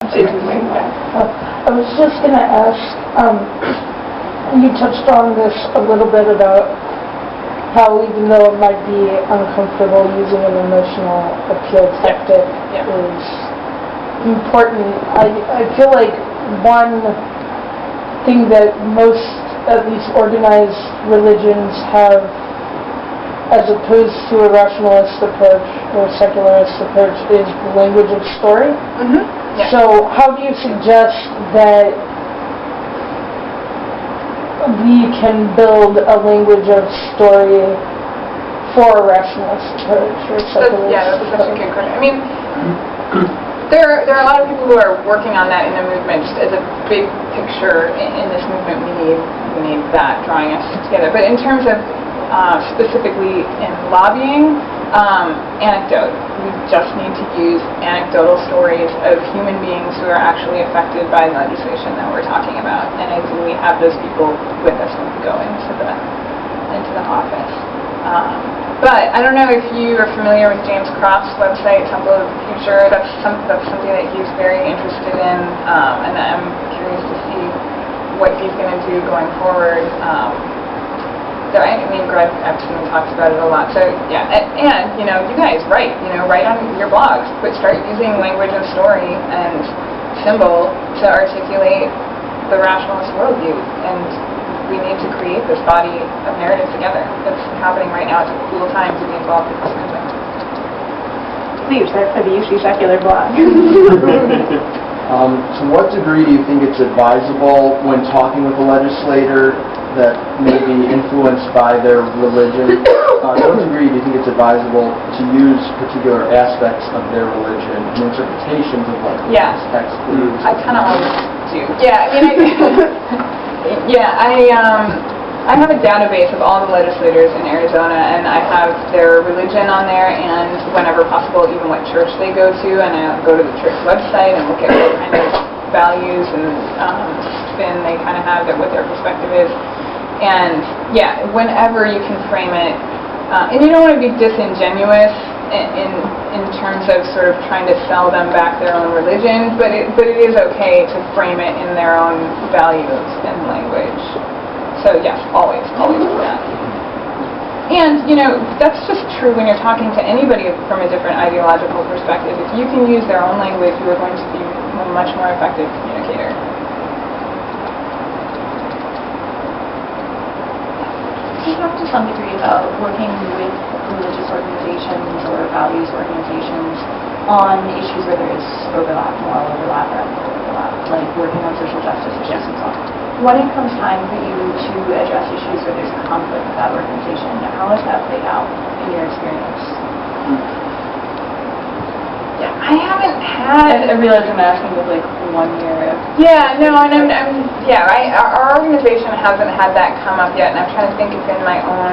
I was just going to ask, you touched on this a little bit about how even though it might be uncomfortable, using an emotional appeal tactic is important. I feel like one thing that most, at least organized religions have, as opposed to a rationalist approach or secularist approach, is the language of story. Mm-hmm. Yeah. So how do you suggest that we can build a language of story for a rationalist approach or secularist? That's such a good question. I mean, there are a lot of people who are working on that in the movement. Just as a big picture in this movement, we need that drawing us together. But in terms of specifically in lobbying, anecdote. We just need to use anecdotal stories of human beings who are actually affected by the legislation that we're talking about. And I think we have those people with us when we go into the office. But I don't know if you are familiar with James Croft's website, Temple of the Future. That's something that he's very interested in, and I'm curious to see what he's going to do going forward. I mean, Greg Epstein talks about it a lot. So yeah, and you guys write on your blogs, but start using language and story and symbol to articulate the rationalist worldview. And we need to create this body of narrative together. It's happening right now. It's a cool time to be involved in this movement. Please, start for the UC Secular blog. To what degree do you think it's advisable when talking with a legislator that may be influenced by their religion? To what degree do you think it's advisable to use particular aspects of their religion and interpretations of like text? I kind of always do. Yeah, I mean, I have a database of all the legislators in Arizona, and I have their religion on there, and whenever possible, even what church they go to, and I go to the church website and look at what kind of values and spin they kind of have, what their perspective is. And yeah, whenever you can frame it, and you don't want to be disingenuous in terms of sort of trying to sell them back their own religion, but it is okay to frame it in their own values and language. So yes, always do that. And that's just true when you're talking to anybody from a different ideological perspective. If you can use their own language, you are going to be a much more effective communicator. Can you talk to some degree about working with religious organizations or values organizations on issues where there is overlap, moral overlap, or ethical overlap, like working on social justice issues and so on? When it comes time for you to address issues where there's a conflict with that organization, how has that played out in your experience? Yeah, I haven't had. I realize I'm asking with like 1 year. Yeah, no, and our organization hasn't had that come up yet, and I'm trying to think if in my own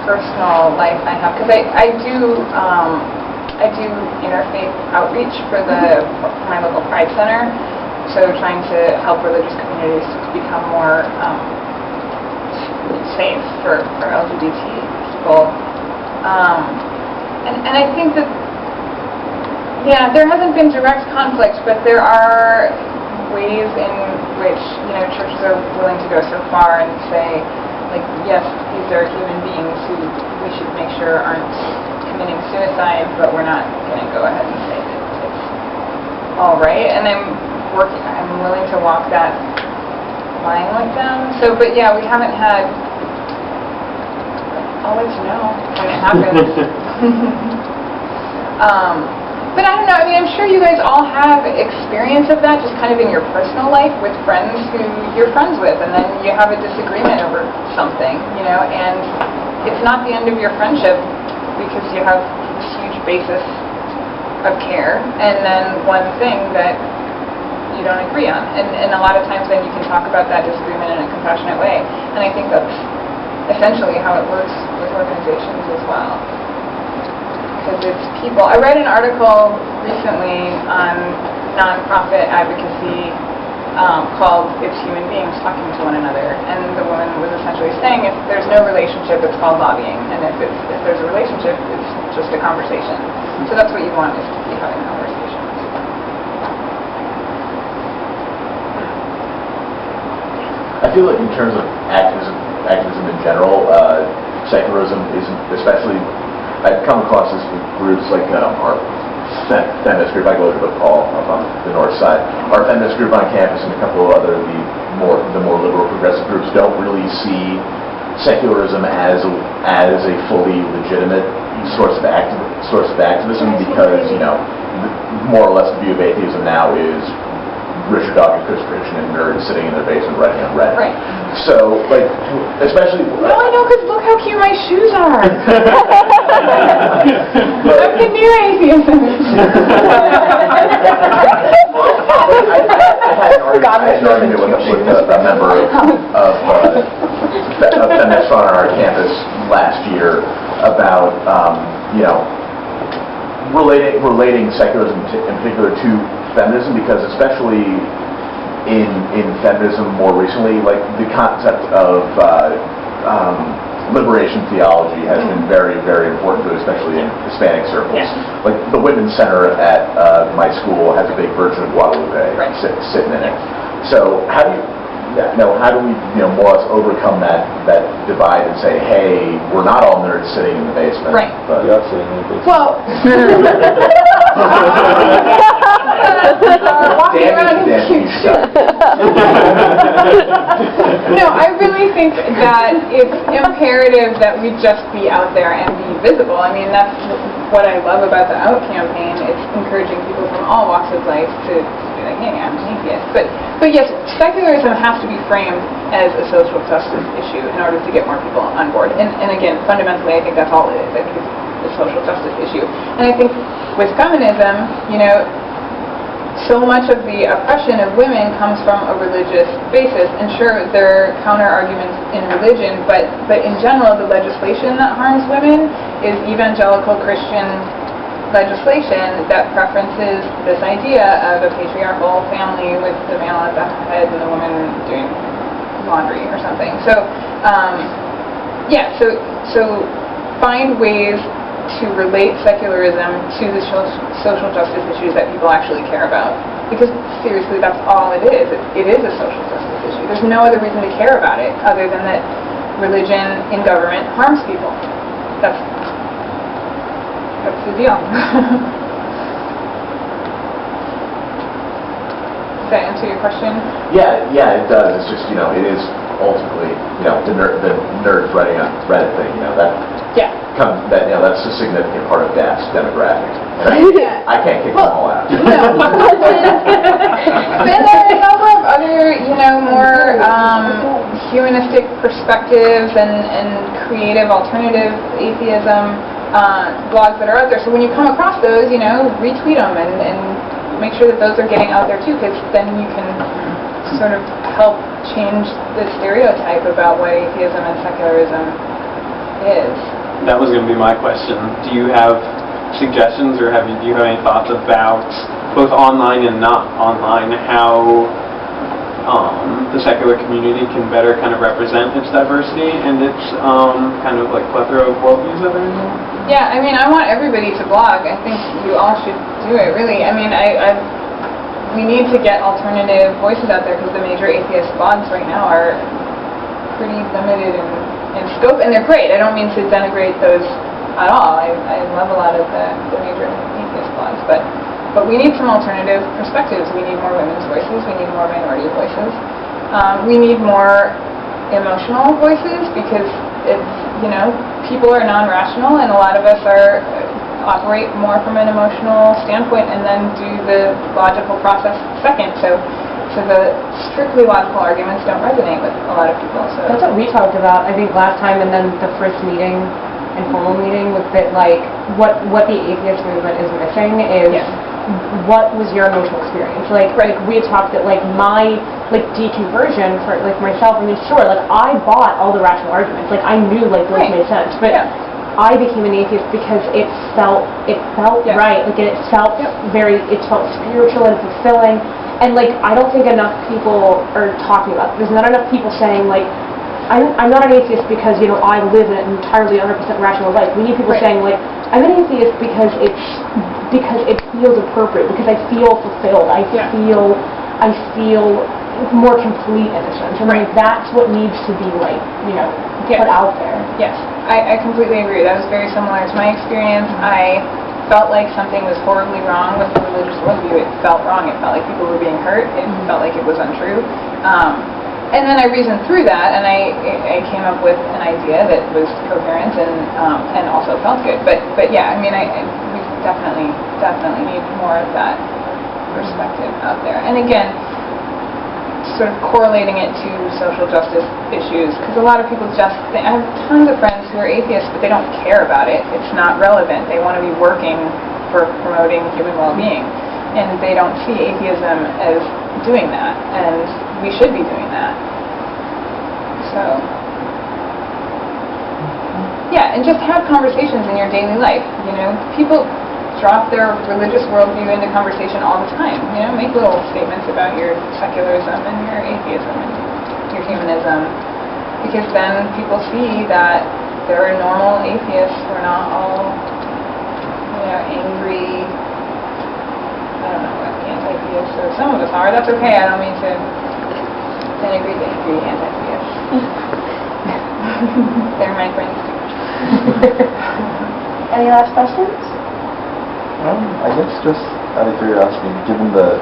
personal life I have, because I do interfaith outreach for my local Pride Center. So trying to help religious communities to become more safe for LGBT people. And I think that, there hasn't been direct conflict, but there are ways in which, churches are willing to go so far and say, like, yes, these are human beings who we should make sure aren't committing suicide, but we're not going to go ahead and say that it's all right. And I'm willing to walk that line with them. So, but yeah, we haven't had. I'll let you know when it happens. But I don't know. I mean, I'm sure you guys all have experience of that, just kind of in your personal life with friends who you're friends with, and then you have a disagreement over something, and it's not the end of your friendship because you have this huge basis of care, and then one thing that you don't agree on. And a lot of times then you can talk about that disagreement in a compassionate way. And I think that's essentially how it works with organizations as well. Because it's people. I read an article recently on nonprofit advocacy called It's Human Beings Talking to One Another. And the woman was essentially saying if there's no relationship, it's called lobbying. And if there's a relationship, it's just a conversation. So that's what you want, is to be having conversations. feel like in terms of activism in general, secularism isn't, especially, I've come across this with groups like our feminist group. I go to Paul up on the north side. Our feminist group on campus and a couple of other the more liberal progressive groups don't really see secularism as a fully legitimate source of activism, because more or less the view of atheism now is Richard Dawkins, Chris Christian, and nerds sitting in their basement writing on Reddit. Right. So, like, especially... No, I know, because look how cute my shoes are. I'm the new atheism. I had an argument with a member of Feminist Front on our campus last year about, relating secularism in particular to feminism, because especially in feminism more recently, like the concept of liberation theology has been very, very important, especially in Hispanic circles. Yeah. Like the Women's Center at my school has a big version of Guadalupe sitting in it. So how do we more or less overcome that divide and say, hey, we're not all nerds sitting in the basement. Right. But You're sitting in the basement. Well, walking around in cute shoes. No, I really think that it's imperative that we just be out there and be visible. I mean, that's what I love about the OUT campaign. It's encouraging people from all walks of life to be like, hey, I'm an atheist. But yes, secularism has to be framed as a social justice issue in order to get more people on board. And again, fundamentally, I think that's all it is. I think it's a social justice issue. And I think with feminism, so much of the oppression of women comes from a religious basis. And sure, there are counter-arguments in religion, but in general, the legislation that harms women is evangelical Christian legislation that preferences this idea of a patriarchal family with the male at the head and the woman doing laundry or something. So, so find ways to relate secularism to the social justice issues that people actually care about. Because seriously, that's all it is. It is a social justice issue. There's no other reason to care about it other than that religion in government harms people. That's the deal. Does that answer your question? yeah, it does. It's just, it is ultimately, the nerds writing on Reddit thing, that's a significant part of DAF's demographic. And I can't kick them all out. No. Then there are a number of other, more humanistic perspectives and creative alternative atheism blogs that are out there. So when you come across those, retweet them and make sure that those are getting out there too, because then you can sort of help change the stereotype about what atheism and secularism is. That was going to be my question. Do you have suggestions, or do you have any thoughts about, both online and not online, how the secular community can better kind of represent its diversity and its kind of like plethora of worldviews that are in there? Yeah, I mean, I want everybody to blog. I think you all should do it, really. I mean, we need to get alternative voices out there, because the major atheist blogs right now are pretty limited in scope, and they're great. I don't mean to denigrate those at all. I love a lot of the major atheist blogs, but we need some alternative perspectives. We need more women's voices. We need more minority voices. We need more emotional voices, because it's, people are non-rational, and a lot of us operate more from an emotional standpoint and then do the logical process second. So the strictly logical arguments don't resonate with a lot of people. So That's what we talked about, I think, last time, and then the first meeting, informal meeting, was that, like, what the atheist movement is missing is what was your emotional experience? Like we had talked that, like, my, like, deconversion for, like, myself, I mean, sure, like, I bought all the rational arguments. Like, I knew, like, those made sense. But I became an atheist because it felt right. Like, it felt it felt spiritual and fulfilling. And, like, I don't think enough people are talking about it. There's not enough people saying, like, I'm not an atheist because, I live an entirely 100% rational life. We need people saying, like, I'm an atheist because it feels appropriate, because I feel fulfilled. I feel more complete in a sense. And like that's what needs to be like, you know, put out there. Yes, I completely agree. That was very similar to my experience. I felt like something was horribly wrong with the religious worldview. It felt wrong. It felt like people were being hurt. It felt like it was untrue. And then I reasoned through that, and I came up with an idea that was coherent and also felt good. But yeah, I mean, we definitely need more of that perspective out there. And again, sort of correlating it to social justice issues, because a lot of people just think, I have tons of friends who are atheists, but they don't care about it. It's not relevant. They want to be working for promoting human well-being, and they don't see atheism as doing that, and we should be doing that. So, yeah, and just have conversations in your daily life. You know, people drop their religious worldview into conversation all the time. You know, make little statements about your secularism and your atheism and your humanism, because then people see that there are normal atheists. We're not all, you know, angry. I don't know what anti-theists, or some of us are. That's okay. I don't mean to denigrate the angry anti-theists. They're my friends too. Any last questions? I guess just out of curiosity, given the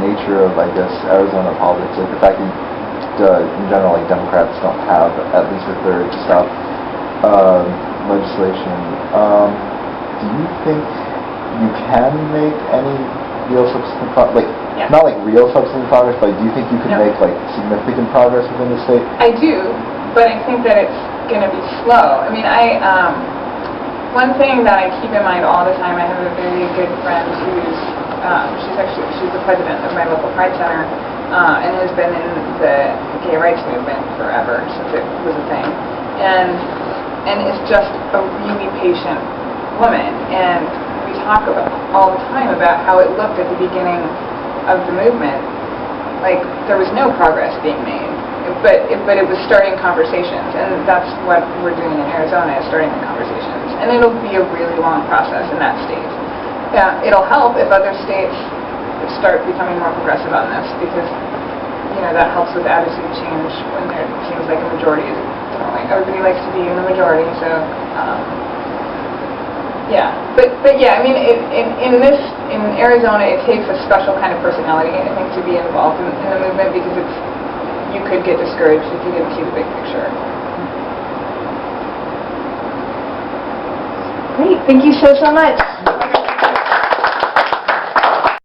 nature of, I guess, Arizona politics, like the fact that in general, like Democrats don't have, at least with their stuff, legislation, do you think you can make any real substantive progress? Like, not like real substantive progress, but do you think you could make like significant progress within the state? I do, but I think that it's going to be slow. I mean, one thing that I keep in mind all the time, I have a very good friend who's, she's the president of my local Pride Center, and has been in the gay rights movement forever, since it was a thing, and is just a really patient woman, and we talk about all the time about how it looked at the beginning of the movement, like there was no progress being made, but it was starting conversations, and that's what we're doing in Arizona, is starting the conversations, and it'll be a really long process in that state. It'll help if other states start becoming more progressive on this, because you know that helps with attitude change when there seems like a majority is growing. Everybody likes to be in the majority, so yeah. But yeah, I mean, in Arizona, it takes a special kind of personality, I think, to be involved in the movement, because you could get discouraged if you didn't see the big picture. Great, thank you so much.